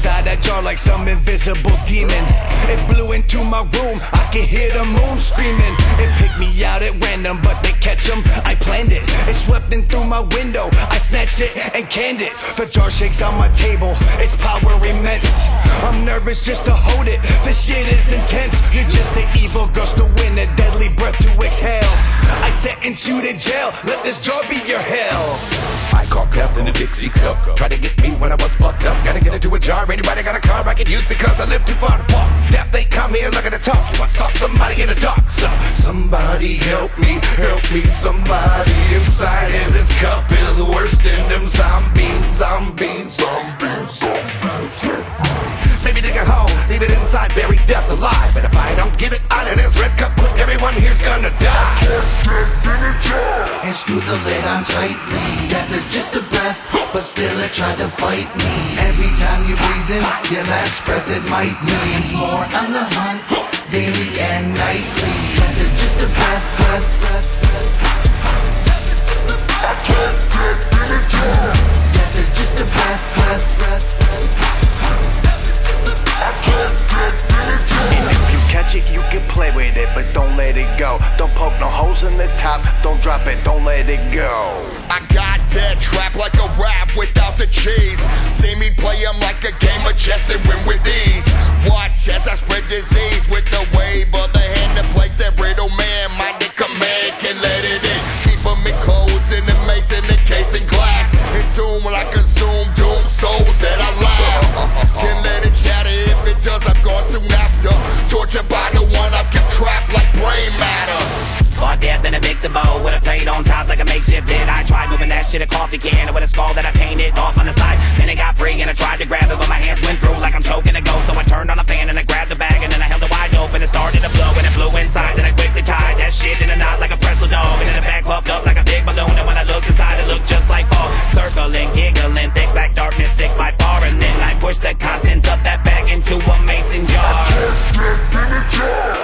inside that jar like some invisible demon. It blew into my room, I could hear the moon screaming. It picked me out at random, but they catch them, I planned it. It swept in through my window, I snatched it and canned it. The jar shakes on my table, its power immense. I'm nervous just to hold it, this shit is intense. You're just an evil ghost to win, a deadly breath to exhale. I sentence you to jail, let this jar be your hell. I caught death in a Dixie cup. Try to get me when I was fucked up. Gotta get into a jar. Anybody got a car I can use because I live too far to walk. Death ain't come here looking to talk. You want to stop somebody in the dark. So somebody help me, help me. Somebody inside of this cup is worse than them zombies. Maybe dig a hole, leave it inside, bury death alive. But if I don't get it out of this red cup quick, everyone here's gonna die. And screw the lid on tightly. Death is just a breath, but still it tried to fight me. Every time you breathe in your last breath, it might means more on the hunt, daily and nightly. Death is just a breath. Death is just a breath. And if you catch it, you can play with it, but don't let it go. Don't poke no holes in the top, don't drop it, don't let it go. I got dead trapped like a rap without the cheese. See me play him like a game of chess and win with ease. Watch as I spread disease with the wave of the hand that plays that riddle man. My dick command can let it in. Keep them in clothes in the mace in the case and glass. Entomb like a zoom, doom souls that I laugh. Can let it shatter if it does, I'm gone soon after. Tortured by the one I've kept trapped like brain matter. Caught death in a mixing bowl with a plate on top like a makeshift lid. I tried moving that shit a coffee can with a skull that I painted off on the side. Then it got free and I tried to grab it, but my hands went through like I'm choking a ghost. So I turned on a fan and I grabbed the bag and then I held it wide open. It started to blow and it blew inside. Then I quickly tied that shit in a knot like a pretzel dog. And then the bag puffed up like a big balloon. And when I looked inside, it looked just like fall. Circling, giggling, thick black darkness, sick by far. And then I pushed the contents of that bag into a mason jar.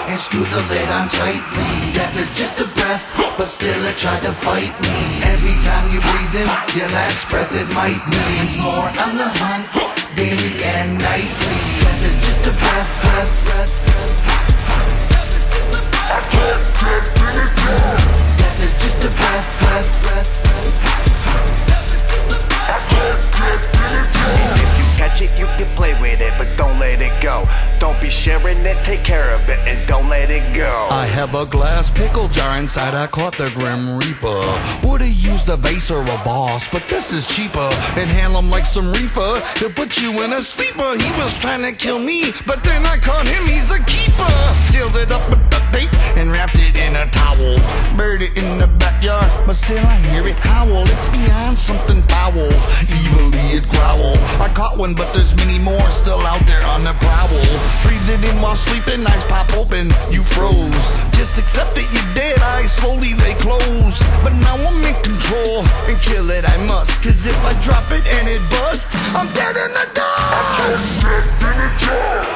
And screw the lid on tightly. Death is just a breath, but still it tried to fight me. Every time you breathe in your last breath, it might means more on the hunt, daily and nightly. Death is just a breath. Death is just a breath. If you catch it, you can play with it, but don't let it go. Don't be sharing it, take care of it, and don't let it go. I have a glass pickle jar inside, I caught the Grim Reaper. Would've used a vase or a vase, but this is cheaper. Inhale him like some reefer, to put you in a sleeper. He was trying to kill me, but then I caught him, he's a keeper. Sealed it up with duct tape and wrapped it in a towel. Buried it in the backyard, but still I hear it howl. It's beyond something foul, evilly it growl. I caught one, but there's many more still out there on the prowl. Breathe it in while sleeping, eyes pop open, you froze. Just accept it, you're dead, eyes slowly they close. But now I'm in control, and kill it I must. Cause if I drop it and it busts, I'm dead in the dust.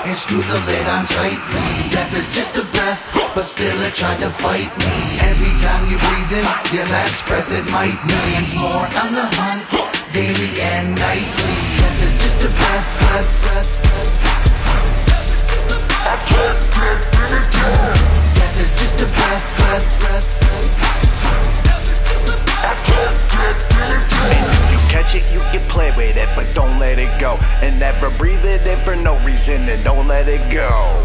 And screw the lid on tightly. Death is just a breath, but still it tried to fight me. Every time you breathe in your last breath, it might means more on the hunt, daily and nightly. Death is just a breath. Death is just a breath. And if you catch it, you can play with it, but don't let it go. And never breathe it in for no reason, and don't let it go.